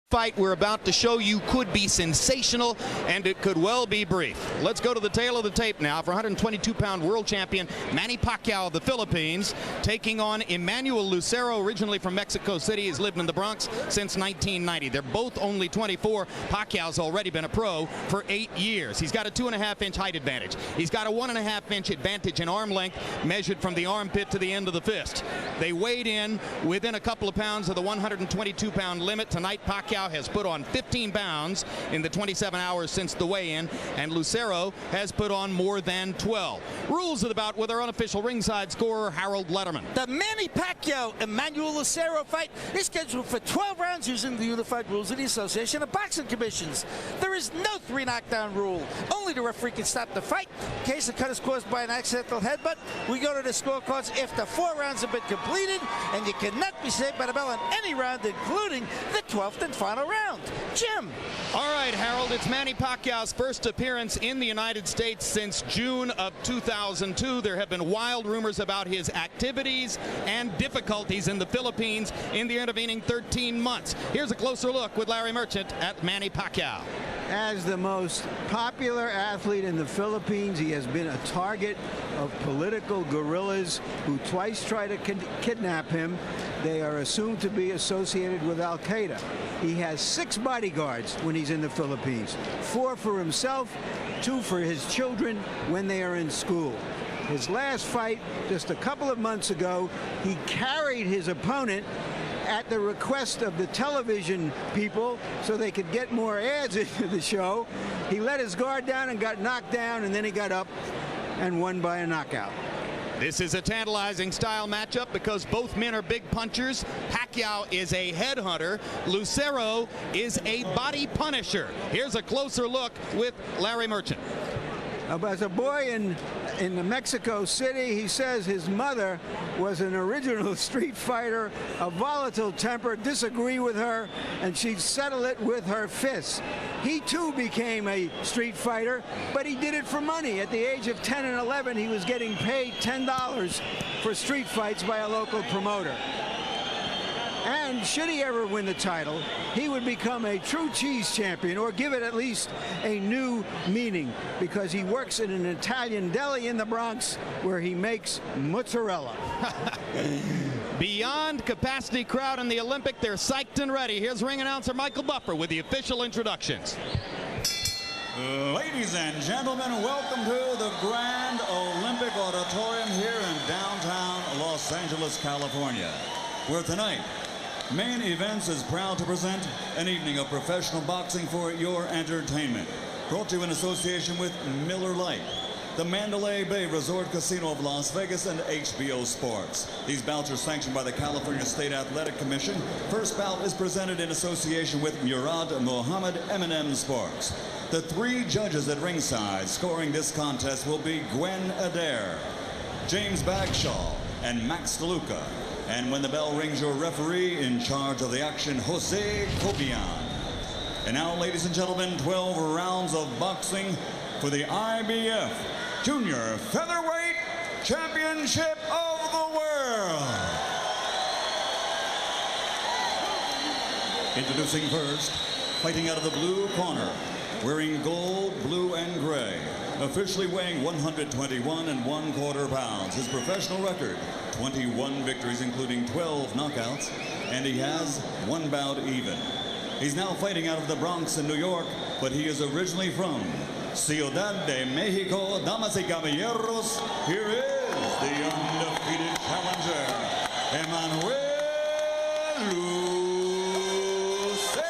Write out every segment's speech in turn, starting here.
Fight we're about to show you could be sensational, and it could well be brief. Let's go to the tail of the tape now for 122-pound world champion Manny Paquiao of the Philippines, taking on Emmanuel Lucero, originally from Mexico City. He's lived in the Bronx since 1990. They're both only 24. Paquiao's already been a pro for 8 years. He's got a 2.5-inch height advantage. He's got a 1.5-inch advantage in arm length, measured from the armpit to the end of the fist. They weighed in within a couple of pounds of the 122-pound limit. Tonight, Paquiao has put on 15 pounds in the 27 hours since the weigh-in, and Lucero has put on more than 12. Rules of the bout with our unofficial ringside scorer, Harold Letterman. The Manny Paquiao-Emmanuel Lucero fight is scheduled for 12 rounds using the unified rules of the Association of Boxing Commissions. There is no 3 knockdown rule. Only the referee can stop the fight. In case the cut is caused by an accidental headbutt, we go to the scorecards after 4 rounds have been completed, and you cannot be saved by the bell on any round, including the 12th and final round. Jim. All right, Harold, it's Manny Pacquiao's first appearance in the United States since June of 2002. There have been wild rumors about his activities and difficulties in the Philippines in the intervening 13 months. Here's a closer look with Larry Merchant at Manny Paquiao. As the most popular athlete in the Philippines, he has been a target of political guerrillas who twice try to kidnap him. They are assumed to be associated with Al-Qaeda. He has 6 bodyguards when he's in the Philippines, 4 for himself, 2 for his children when they are in school. His last fight, just a couple of months ago, he carried his opponent at the request of the television people so they could get more ads into the show. He let his guard down and got knocked down, and then he got up and won by a knockout. This is a tantalizing style matchup because both men are big punchers. Paquiao is a headhunter. Lucero is a body punisher. Here's a closer look with Larry Merchant. As a boy in Mexico City, he says his mother was an original street fighter, a volatile temper, disagree with her, and she'd settle it with her fists. He too became a street fighter, but he did it for money. At the age of 10 and 11, he was getting paid $10 for street fights by a local promoter. And should he ever win the title, he would become a true cheese champion, or give it at least a new meaning, because he works in an Italian deli in the Bronx where he makes mozzarella. Beyond capacity crowd in the Olympic, they're psyched and ready. Here's ring announcer Michael Buffer with the official introductions. Ladies and gentlemen, welcome to the Grand Olympic Auditorium here in downtown Los Angeles, California, where tonight Main Events is proud to present an evening of professional boxing for your entertainment. Brought to you in association with Miller Lite, the Mandalay Bay Resort Casino of Las Vegas, and HBO Sports. These bouts are sanctioned by the California State Athletic Commission. First bout is presented in association with Murad Mohammed M&M Sports. The 3 judges at ringside scoring this contest will be Gwen Adair, James Bagshaw, and Max DeLuca. And when the bell rings, your referee in charge of the action, Jose Cobian. And now, ladies and gentlemen, 12 rounds of boxing for the IBF Junior Featherweight Championship of the World. Introducing first, fighting out of the blue corner, wearing gold, blue, and gray, officially weighing 121 1/4 pounds. His professional record, 21 victories, including 12 knockouts, and he has 1 bout even. He's now fighting out of the Bronx in New York, but he is originally from Ciudad de Mexico. Damas y caballeros, here is the undefeated challenger, Emmanuel Lucero.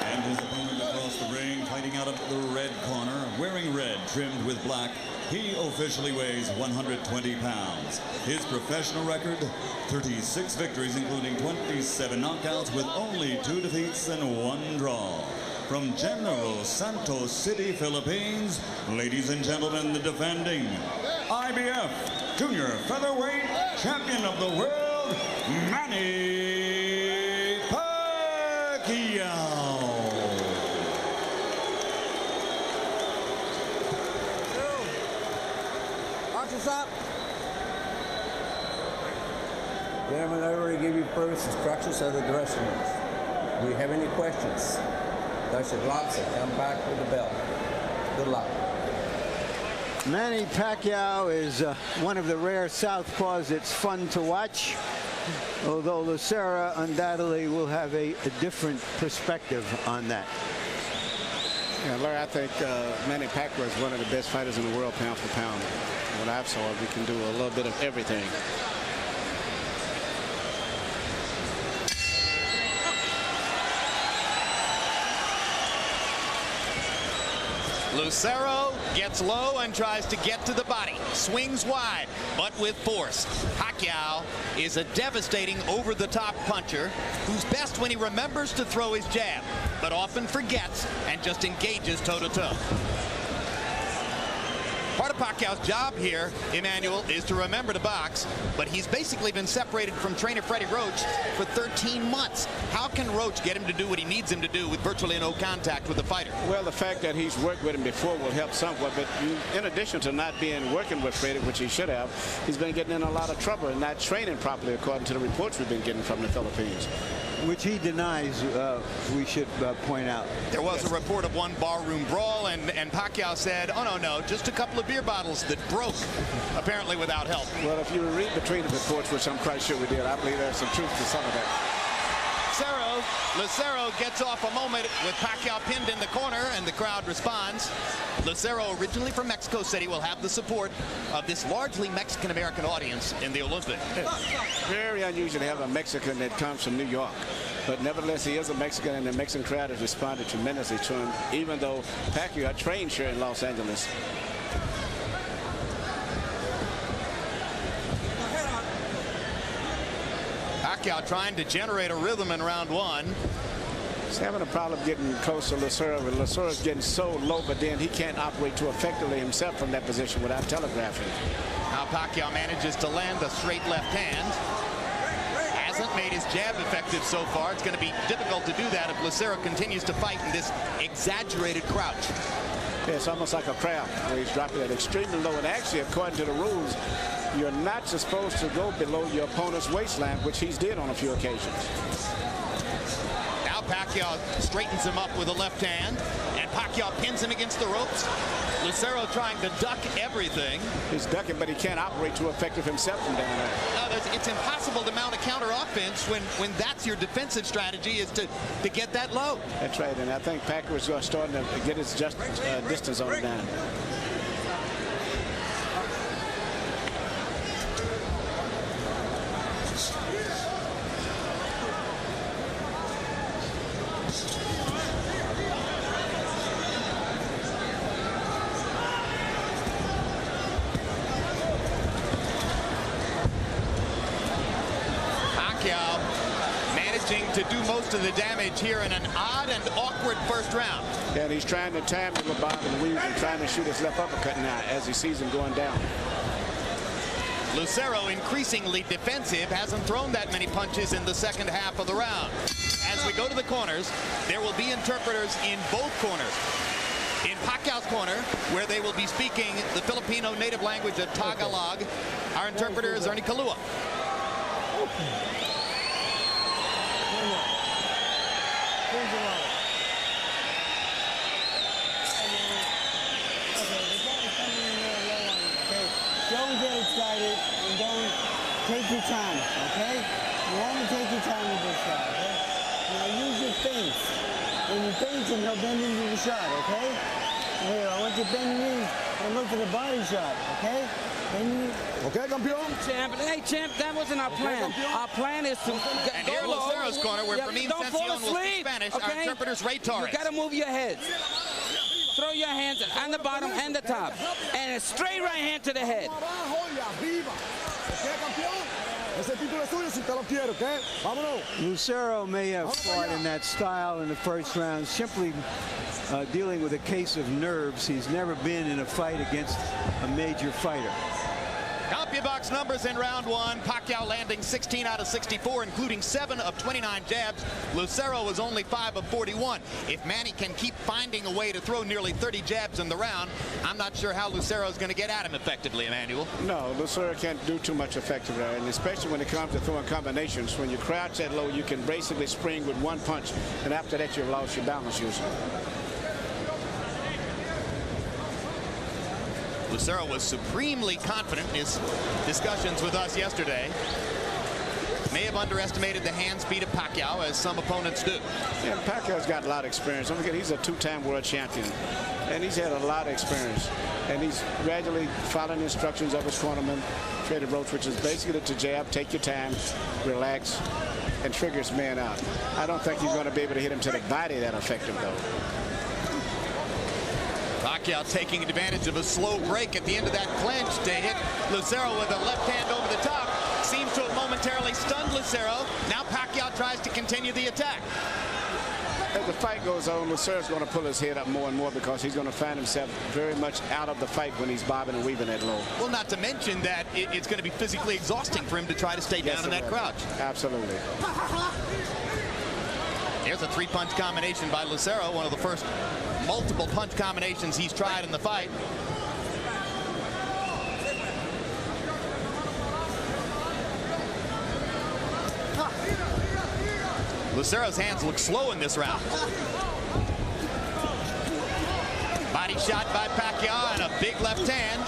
And his opponent across the ring, fighting out of the red corner, wearing red trimmed with black. He officially weighs 120 pounds. His professional record, 36 victories, including 27 knockouts, with only 2 defeats and 1 draw. From General Santos City, Philippines, ladies and gentlemen, the defending IBF Junior Featherweight Champion of the World, Manny Paquiao. Boxers up. Gentlemen, I already gave you previous instructions of the dressing rooms. Do you have any questions? Touch the gloves and come back with the belt. Good luck. Manny Paquiao is one of the rare southpaws that's fun to watch, although Lucero undoubtedly will have a different perspective on that. Yeah, Larry, I think Manny Paquiao is one of the best fighters in the world, pound for pound. What I've saw, we can do a little bit of everything. Lucero gets low and tries to get to the body. Swings wide, but with force. Paquiao is a devastating over-the-top puncher who's best when he remembers to throw his jab, but often forgets and just engages toe-to-toe. Part of Pacquiao's job here, Emmanuel, is to remember to box, but he's basically been separated from trainer Freddie Roach for 13 months. How can Roach get him to do what he needs him to do with virtually no contact with the fighter? Well, the fact that he's worked with him before will help somewhat, but in addition to not working with Freddie, which he should have, he's been getting in a lot of trouble and not training properly, according to the reports we've been getting from the Philippines. Which he denies, we should point out. There was a report of one barroom brawl, and Pacquiao said, oh, no, just a couple of beer bottles that broke, apparently without help. Well, if you read between the reports, which I'm quite sure we did, I believe there's some truth to some of that. Lucero gets off a moment with Pacquiao pinned in the corner, and the crowd responds. Lucero, originally from Mexico, said he will have the support of this largely Mexican-American audience in the Olympics. Very unusual to have a Mexican that comes from New York. But nevertheless, he is a Mexican, and the Mexican crowd has responded tremendously to him, even though Pacquiao trained here in Los Angeles. Pacquiao trying to generate a rhythm in round one. He's having a problem getting close to Lucero. Lucero's getting so low, but then he can't operate too effectively himself from that position without telegraphing. Now Pacquiao manages to land a straight left hand. Hasn't made his jab effective so far. It's going to be difficult to do that if Lucero continues to fight in this exaggerated crouch. Yeah, it's almost like a crab where he's dropping it extremely low. And actually, according to the rules, you're not supposed to go below your opponent's waistline, which he's did on a few occasions. Now Pacquiao straightens him up with a left hand, and Pacquiao pins him against the ropes. Lucero trying to duck everything. He's ducking, but he can't operate too effective himself from down there. No, it's impossible to mount a counter offense when that's your defensive strategy, is to get that low. That's right, and I think Pacquiao's starting to get his distance on it down. Managing to do most of the damage here in an odd and awkward first round. Yeah, and he's trying to time the bob and weave and trying to shoot his left uppercut now as he sees him going down. Lucero increasingly defensive, hasn't thrown that many punches in the second half of the round. As we go to the corners, there will be interpreters in both corners. In Pacquiao's corner, where they will be speaking the Filipino native language of Tagalog, our interpreter is Ernie Kalua. Don't get excited and don't take your time, okay? You want to take your time with this shot, okay? Now use your feints. When you feint him, he'll bend into the shot, okay? Here, I want you to bend your knees and look for the body shot, okay? Okay, campeón. Champ, hey, champ, that wasn't our plan. Our plan is to And here in low. Lucero's corner, where Fermin Don't fall Sencion will speak asleep, Spanish, okay? our interpreter's Ray Torres. You got to move your heads. Throw your hands on the bottom and the top. And a straight right hand to the head. Lucero may have fought in that style in the first round, simply dealing with a case of nerves. He's never been in a fight against a major fighter. CompuBox numbers in round one. Paquiao landing 16 out of 64, including 7 of 29 jabs. Lucero was only 5 of 41. If Manny can keep finding a way to throw nearly 30 jabs in the round, I'm not sure how Lucero is going to get at him effectively, Emmanuel. No, Lucero can't do too much effective there, and especially when it comes to throwing combinations. When you crouch that low, you can basically spring with one punch, and after that, you've lost your balance usually. Lucero was supremely confident in his discussions with us yesterday. May have underestimated the hand speed of Paquiao, as some opponents do. Yeah, Pacquiao's got a lot of experience. Don't forget, he's a 2-time world champion, and he's had a lot of experience. And he's gradually following the instructions of his cornerman, Freddie Roach, which is basically to jab, take your time, relax, and trigger his man out. I don't think he's going to be able to hit him to the body that effective, though. Paquiao taking advantage of a slow break at the end of that clinch to hit Lucero with a left hand over the top. Seems to have momentarily stunned Lucero. Now Paquiao tries to continue the attack. As the fight goes on, Lucero's going to pull his head up more and more because he's going to find himself very much out of the fight when he's bobbing and weaving that low. Well, not to mention that it's going to be physically exhausting for him to try to stay down in that crouch. Absolutely. Here's a 3-punch combination by Lucero, one of the first multiple punch combinations he's tried in the fight. Lucero's hands look slow in this round. Body shot by Paquiao and a big left hand.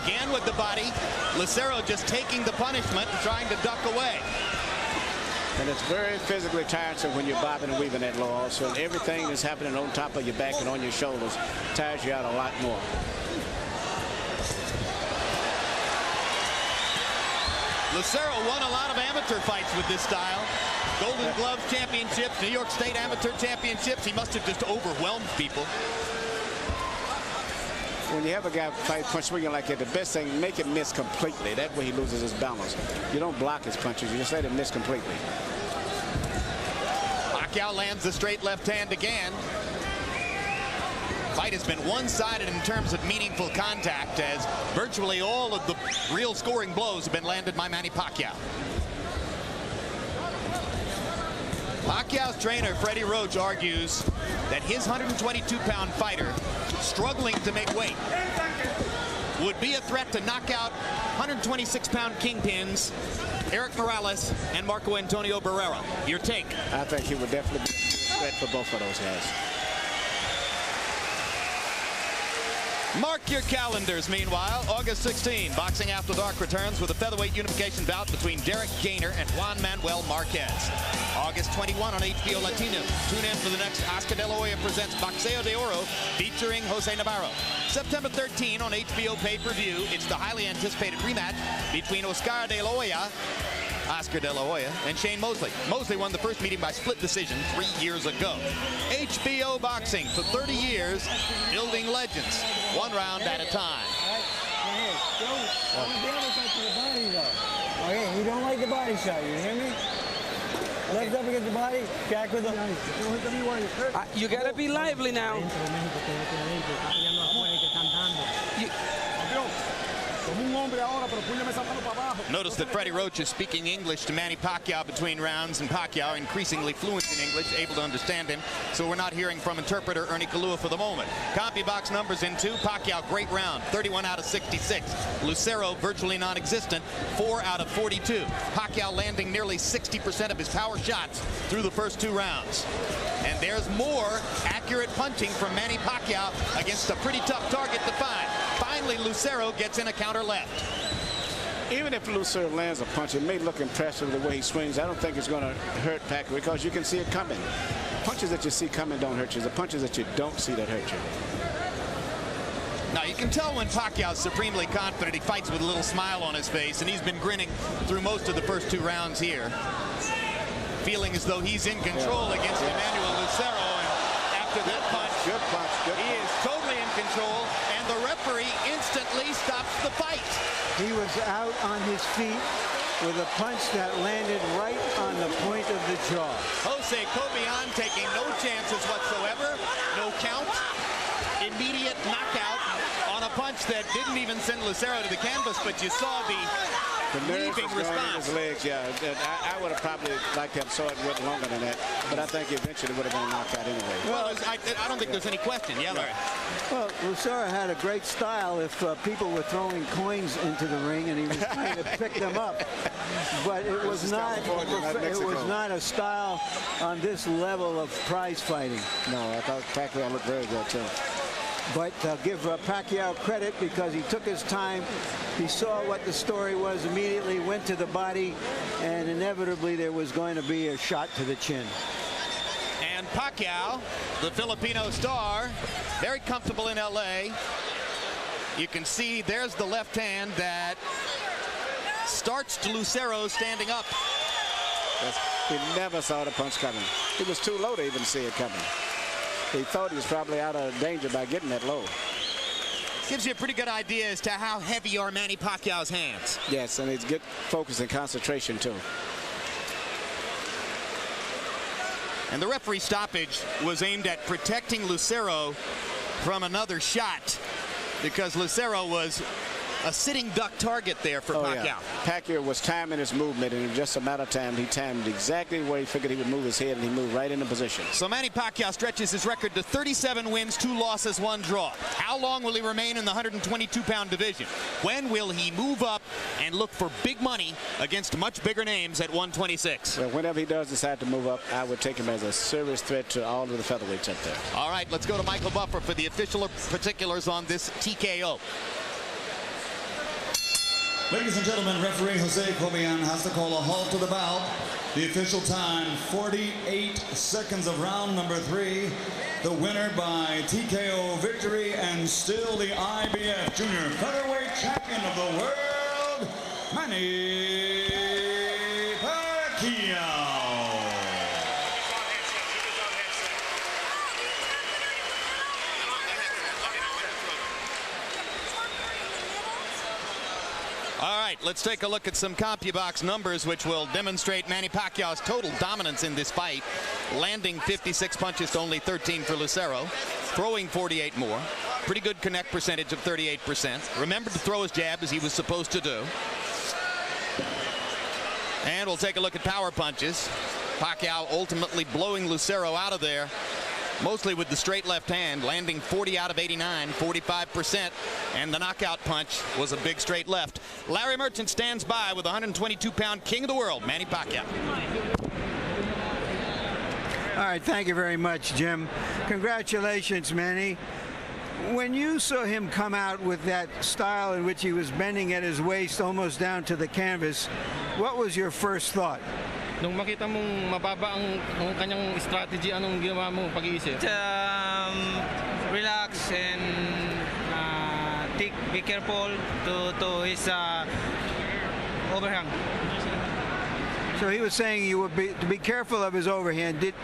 Again with the body. Lucero just taking the punishment and trying to duck away. And it's very physically tiresome when you're bobbing and weaving that low also. Everything that's happening on top of your back and on your shoulders tires you out a lot more. Lucero won a lot of amateur fights with this style. Golden Gloves championships, New York State amateur championships. He must have just overwhelmed people. When you have a guy fight punch swinging like that, the best thing, make him miss completely. That way he loses his balance. You don't block his punches. You just let him miss completely. Paquiao lands the straight left hand again. Fight has been one-sided in terms of meaningful contact, as virtually all of the real scoring blows have been landed by Manny Paquiao. Pacquiao's trainer, Freddie Roach, argues that his 122-pound fighter, struggling to make weight, would be a threat to knock out 126-pound kingpins Eric Morales and Marco Antonio Barrera. Your take? I think he would definitely be a threat for both of those guys. Mark your calendars. Meanwhile, August 16, Boxing After Dark returns with a featherweight unification bout between Derek Gainer and Juan Manuel Marquez. August 21 on HBO Latino. Tune in for the next Oscar De La Hoya presents Boxeo de Oro featuring Jose Navarro. September 13 on HBO pay-per-view, it's the highly anticipated rematch between Oscar De La Hoya and Shane Mosley. Mosley won the first meeting by split decision 3 years ago. HBO Boxing for 30 years, building legends, one round at a time. Okay, you don't like the body shot, you hear me? Left up against the body, back with the... You gotta be lively now. Notice that Freddie Roach is speaking English to Manny Paquiao between rounds, and Paquiao increasingly fluent in English, able to understand him, so we're not hearing from interpreter Ernie Kalua for the moment. CompuBox numbers in 2. Paquiao, great round, 31 out of 66. Lucero, virtually non-existent, 4 out of 42. Paquiao landing nearly 60% of his power shots through the first 2 rounds. And there's more accurate punching from Manny Paquiao against a pretty tough target to find. Finally, Lucero gets in a counter left. Even if Lucero lands a punch, it may look impressive the way he swings. I don't think it's going to hurt Paquiao because you can see it coming. Punches that you see coming don't hurt you. The punches that you don't see that hurt you. Now, you can tell when Pacquiao's supremely confident. He fights with a little smile on his face, and he's been grinning through most of the first 2 rounds here, feeling as though he's in control against Emmanuel Lucero. And after that punch, he is totally in control, and the referee instantly stops the fight. He was out on his feet with a punch that landed right on the point of the jaw. Jose Cobian taking no chances whatsoever. No count. Immediate knockout on a punch punch that didn't even send Lucero to the canvas, but you saw the nerves leaping was going in response. his legs, yeah. I would have probably liked to have saw it went longer than that, but I think eventually it would have been a knockout anyway. Well, I don't think there's any question. Yeah, Larry. Well, Lucero had a great style if people were throwing coins into the ring and he was trying to pick them up. But it was not a style on this level of prize fighting. No, I thought Paquiao looked very good, too. But I'll give Paquiao credit because he took his time. He saw what the story was, immediately went to the body, and inevitably there was going to be a shot to the chin. And Paquiao, the Filipino star, very comfortable in L.A. You can see there's the left hand that starts to Lucero standing up. He never saw the punch coming. He was too low to even see it coming. He thought he was probably out of danger by getting that low. Gives you a pretty good idea as to how heavy are Manny Pacquiao's hands. Yes, and it's good focus and concentration, too. And the referee stoppage was aimed at protecting Lucero from another shot because Lucero was a sitting duck target there for Paquiao. Yeah. Paquiao was timing his movement, and in just a matter of time, he timed exactly where he figured he would move his head, and he moved right into position. So Manny Paquiao stretches his record to 37 wins, 2 losses, 1 draw. How long will he remain in the 122-pound division? When will he move up and look for big money against much bigger names at 126? Well, whenever he does decide to move up, I would take him as a serious threat to all of the featherweights up there. All right, let's go to Michael Buffer for the official particulars on this TKO. Ladies and gentlemen, referee Jose Cobian has to call a halt to the bout. The official time, 48 seconds of round number 3. The winner by TKO victory and still the IBF Junior Featherweight Champion of the world, Manny Paquiao. All right, let's take a look at some CompuBox numbers which will demonstrate Manny Pacquiao's total dominance in this fight. Landing 56 punches to only 13 for Lucero. Throwing 48 more. Pretty good connect percentage of 38%. Remembered to throw his jab as he was supposed to do. And we'll take a look at power punches. Paquiao ultimately blowing Lucero out of there, mostly with the straight left hand, landing 40 out of 89, 45%, and the knockout punch was a big straight left. Larry Merchant stands by with 122-pound king of the world, Manny Paquiao. All right, thank you very much, Jim. Congratulations, Manny. When you saw him come out with that style in which he was bending at his waist almost down to the canvas, what was your first thought? Nung makita mong mababa ang kanyang strategy, anong ginawa mo pag-iisip? Relax and be careful to his overhand. So he was saying you would to be careful of his overhand. Did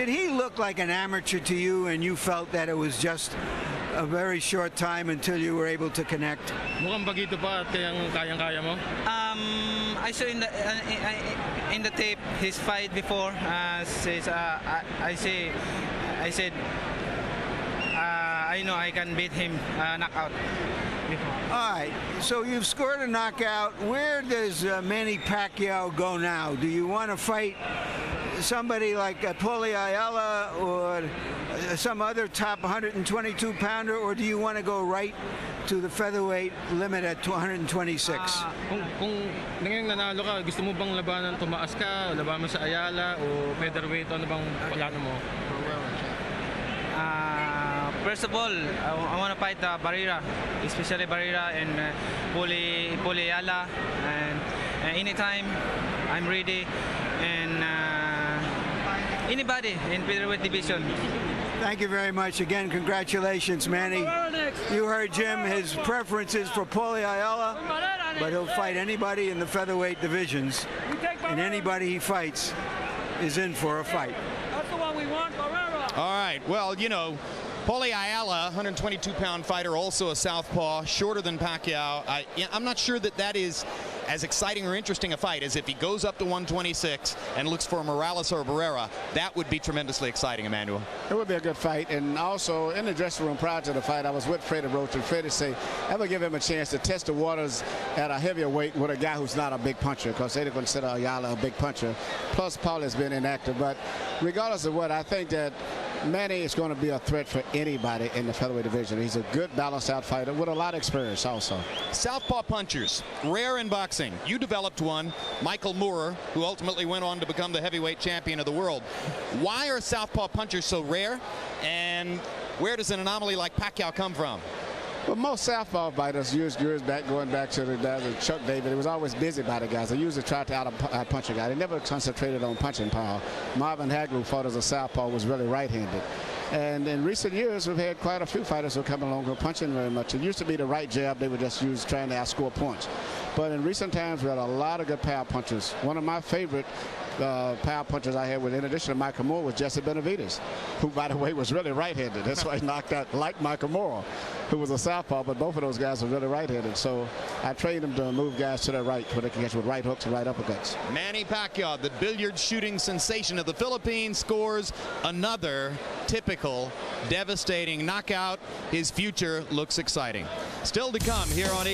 he look like an amateur to you, and you felt that it was just a very short time until you were able to connect? Mukhang bagito pa at kayang-kaya mo? I saw in the tape his fight before. I know I can beat him knockout before. All right, so you've scored a knockout. Where does Manny Paquiao go now? Do you want to fight somebody like Paulie Ayala or some other top 122-pounder, or do you want to go right to the featherweight limit at 126? Kung ngayon nanalo ka, gusto mo bang labanan, tumaas ka, labanan mo sa Ayala o featherweight, ano bang plano mo? First of all, I want to fight Barrera, especially Barrera and Paulie Ayala, and anytime I'm ready, and anybody in featherweight division. Thank you very much. Again, congratulations, Manny. You heard Jim, his preferences for Paulie Ayala, but he'll fight anybody in the featherweight divisions, and anybody he fights is in for a fight. That's the one we want, Barrera. All right, well, you know, Paulie Ayala, 122-pound fighter, also a southpaw, shorter than Paquiao. I'm not sure that is as exciting or interesting a fight as if he goes up to 126 and looks for Morales or Barrera. That would be tremendously exciting, Emmanuel. It would be a good fight. And also in the dressing room prior to the fight, I was with Freddie Roach, and Freddie said, ever give him a chance to test the waters at a heavier weight with a guy who's not a big puncher, because they didn't consider Ayala a big puncher. Plus, Paul has been inactive. But regardless of what, I think that Manny is going to be a threat for anybody in the featherweight division. He's a good balanced out fighter with a lot of experience also. Southpaw punchers, rare in boxing. You developed one, Michael Moorer, who ultimately went on to become the heavyweight champion of the world. Why are southpaw punchers so rare, and where does an anomaly like Paquiao come from? Well, most southpaw fighters years back, going back to the days of Chuck David, it was always busy by the guys. They usually tried to out-punch a guy. They never concentrated on punching power. Marvin Hagler, who fought as a southpaw, was really right-handed. And in recent years, we've had quite a few fighters who come along who are punching very much. It used to be the right jab. They would just use trying to outscore points. But in recent times, we had a lot of good power punchers. One of my favorite power punchers I had, in addition to Michael Moore, was Jesse Benavidez, who, by the way, was really right-handed. That's why he knocked out like Michael Moore, who was a southpaw, but both of those guys were really right-handed. So I trained them to move guys to their right, where they can catch with right hooks and right uppercuts. Manny Paquiao, the billiard shooting sensation of the Philippines, scores another typical devastating knockout. His future looks exciting. Still to come here on